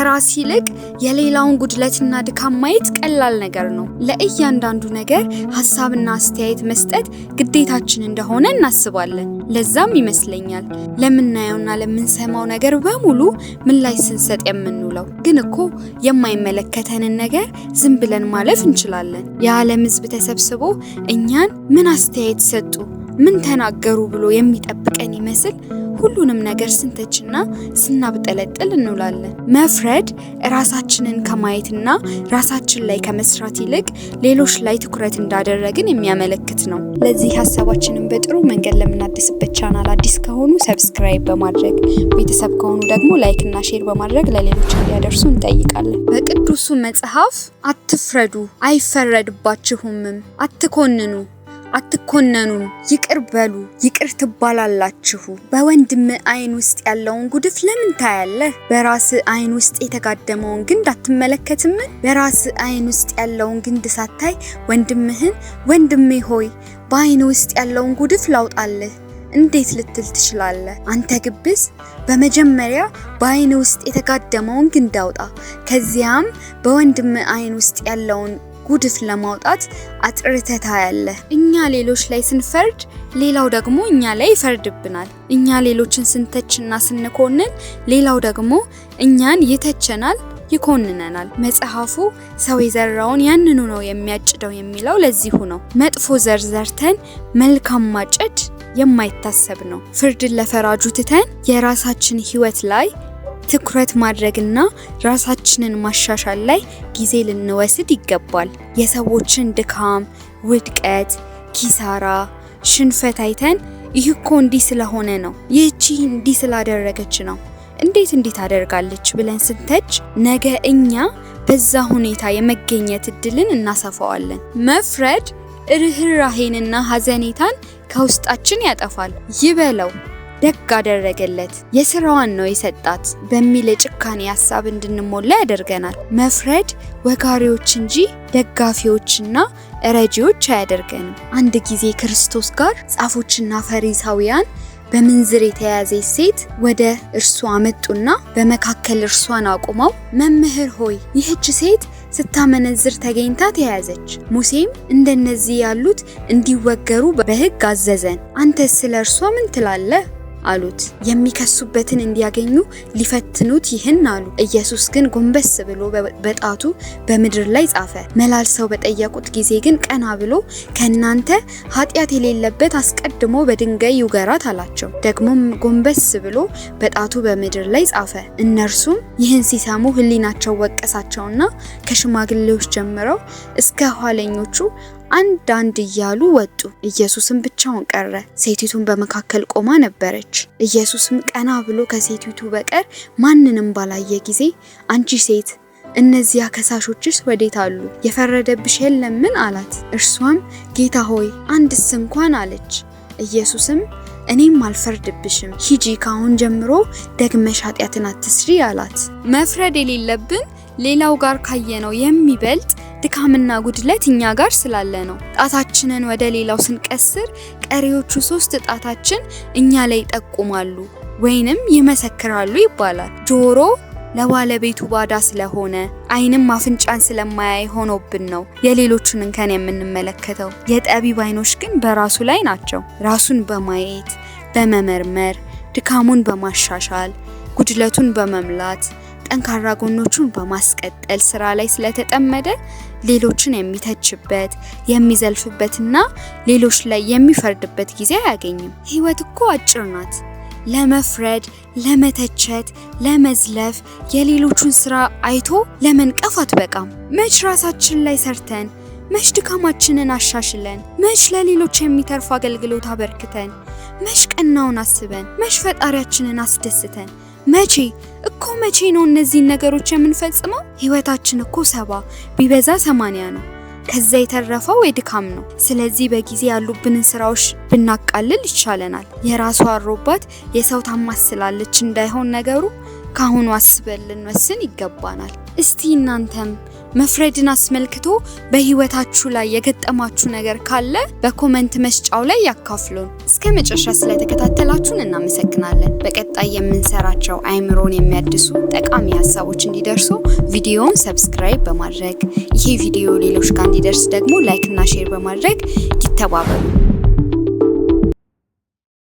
ከራስ ይልቅ የሌላውን ጉድለትና ድካም ማየት ቀላል ነገር ነው። ለእያንዳንዱ ነገር ሐሳብና አስተያየት መስጠት ግዴታችን እንደሆነ እናስባለን። ለዛም ይመስለኛል ለምናየውና ለምንሰማው ነገር በሙሉ ምላሽ ስንሰጥ የምንውለው። ግን እኮ የማይመለከተንን ነገር ዝም ብለን ማለፍ እንችላለን። የዓለም ሕዝብ ተሰብስቦ እኛን ምን አስተያየት ሰጡ፣ ምን ተናገሩ ብሎ የሚጠብቀን ይመስል ሁሉንም ነገር ስንተችና ስናብጠለጥል እንውላለን። መፍረድ ራሳችንን ከማየትና ራሳችን ላይ ከመስራት ይልቅ ሌሎች ላይ ትኩረት እንዳደረግን የሚያመለክት ነው። ለዚህ ሀሳባችንን በጥሩ መንገድ ለምናድስበት ቻናል አዲስ ከሆኑ ሰብስክራይብ በማድረግ ቤተሰብ ከሆኑ ደግሞ ላይክ እና ሼር በማድረግ ለሌሎች እንዲያደርሱ እንጠይቃለን። በቅዱሱ መጽሐፍ አትፍረዱ አይፈረድባችሁምም፣ አትኮንኑ አትኮነኑም፣ ይቅር በሉ ይቅር ትባላላችሁ። በወንድም አይን ውስጥ ያለውን ጉድፍ ለምን ታያለህ? በራስ አይን ውስጥ የተጋደመውን ግንድ አትመለከትም? በራስ አይን ውስጥ ያለውን ግንድ ሳታይ ወንድምህን ወንድሜ ሆይ በአይን ውስጥ ያለውን ጉድፍ ላውጣልህ እንዴት ልትል ትችላለህ? አንተ ግብዝ፣ በመጀመሪያ በአይን ውስጥ የተጋደመውን ግንድ አውጣ፣ ከዚያም በወንድም አይን ውስጥ ያለውን ጉድፍ ለማውጣት አጥርተህ ታያለህ። እኛ ሌሎች ላይ ስንፈርድ ሌላው ደግሞ እኛ ላይ ይፈርድብናል። እኛ ሌሎችን ስንተችና ስንኮንን ሌላው ደግሞ እኛን ይተቸናል፣ ይኮንነናል። መጽሐፉ ሰው የዘራውን ያንኑ ነው የሚያጭደው የሚለው ለዚሁ ነው። መጥፎ ዘር ዘርተን መልካም ማጨድ የማይታሰብ ነው። ፍርድን ለፈራጁ ትተን የራሳችን ሕይወት ላይ ትኩረት ማድረግና ራሳችንን ማሻሻል ላይ ጊዜ ልንወስድ ይገባል። የሰዎችን ድካም፣ ውድቀት፣ ኪሳራ፣ ሽንፈት አይተን ይህ እኮ እንዲህ ስለሆነ ነው፣ ይህቺ እንዲህ ስላደረገች ነው፣ እንዴት ታደርጋለች ብለን ስንተች ነገ እኛ በዛ ሁኔታ የመገኘት እድልን እናሰፋዋለን። መፍረድ ርህራሄንና ሐዘኔታን ከውስጣችን ያጠፋል። ይበለው ደግ አደረገለት የሥራዋን ነው የሰጣት በሚል የጭካኔ ሐሳብ እንድንሞላ ያደርገናል። መፍረድ ወጋሪዎች እንጂ ደጋፊዎችና ረጂዎች አያደርገንም። አንድ ጊዜ ክርስቶስ ጋር ጻፎችና ፈሪሳውያን በምንዝር የተያዘች ሴት ወደ እርሱ አመጡና በመካከል እርሷን አቁመው መምህር ሆይ ይህች ሴት ስታመነዝር ተገኝታ ተያዘች፣ ሙሴም እንደነዚህ ያሉት እንዲወገሩ በሕግ አዘዘን፣ አንተስ ስለ እርሷ ምን ትላለህ አሉት። የሚከሱበትን እንዲያገኙ ሊፈትኑት ይህን አሉ። ኢየሱስ ግን ጎንበስ ብሎ በጣቱ በምድር ላይ ጻፈ። መላልሰው በጠየቁት ጊዜ ግን ቀና ብሎ ከናንተ ኃጢአት የሌለበት አስቀድሞ በድንጋይ ይውገራት አላቸው። ደግሞም ጎንበስ ብሎ በጣቱ በምድር ላይ ጻፈ። እነርሱም ይህን ሲሰሙ ሕሊናቸው ወቀሳቸውና ከሽማግሌዎች ጀምረው እስከ ኋለኞቹ አንድ እያሉ ወጡ። ኢየሱስም ብቻውን ቀረ። ሴቲቱም በመካከል ቆማ ነበረች። ኢየሱስም ቀና ብሎ ከሴቲቱ በቀር ማንንም ባላየ ጊዜ አንቺ ሴት እነዚያ ከሳሾችስ ወዴት አሉ? የፈረደብሽ የለምን አላት። እርሷም ጌታ ሆይ አንድስ እንኳን አለች። ኢየሱስም እኔም አልፈርድብሽም፣ ሂጂ ካሁን ጀምሮ ደግመሽ ኃጢአትን አትስሪ አላት። መፍረድ የሌለብን ሌላው ጋር ካየነው የሚበልጥ ድካምና ጉድለት እኛ ጋር ስላለ ነው። ጣታችንን ወደ ሌላው ስንቀስር ቀሪዎቹ 3 ጣታችን እኛ ላይ ይጠቁማሉ ወይንም ይመሰክራሉ ይባላል። ጆሮ ለባለቤቱ ባዳ ስለሆነ ዓይንም አፍንጫን ስለማያይ ሆኖብን ነው የሌሎቹን እንከን የምንመለከተው። የጠቢብ ዓይኖች ግን በራሱ ላይ ናቸው። ራሱን በማየት በመመርመር ድካሙን በማሻሻል ጉድለቱን በመምላት ጠንካራ ጎኖቹን በማስቀጠል ስራ ላይ ስለተጠመደ ሌሎችን የሚተችበት የሚዘልፍበትና ሌሎች ላይ የሚፈርድበት ጊዜ አያገኝም። ሕይወት እኮ አጭር ናት። ለመፍረድ፣ ለመተቸት፣ ለመዝለፍ የሌሎቹን ስራ አይቶ ለመንቀፍ አትበቃም። መች ራሳችን ላይ ሰርተን፣ መች ድካማችንን አሻሽለን፣ መች ለሌሎች የሚተርፍ አገልግሎት አበርክተን፣ መች ቀናውን አስበን፣ መች ፈጣሪያችንን አስደስተን መቼ ነው እነዚህን ነገሮች የምንፈጽመው? ሕይወታችን እኮ 70 ቢበዛ 80 ነው። ከዛ የተረፈው የድካም ነው። ስለዚህ በጊዜ ያሉብንን ስራዎች ብናቃልል ይቻለናል። የራሷ አሮባት የሰው ታማስላለች እንዳይሆን ነገሩ ካሁኑ አስበን ልንወስን ይገባናል። እስቲ እናንተም መፍረድን አስመልክቶ በህይወታችሁ ላይ የገጠማችሁ ነገር ካለ በኮሜንት መስጫው ላይ ያካፍሉን። እስከ መጨረሻ ስለተከታተላችሁን እናመሰግናለን። በቀጣይ የምንሰራቸው አእምሮን የሚያድሱ ጠቃሚ ሀሳቦች እንዲደርሱ ቪዲዮውን ሰብስክራይብ በማድረግ ይሄ ቪዲዮ ሌሎች ጋር እንዲደርስ ደግሞ ላይክ እና ሼር በማድረግ ይተባበሩ።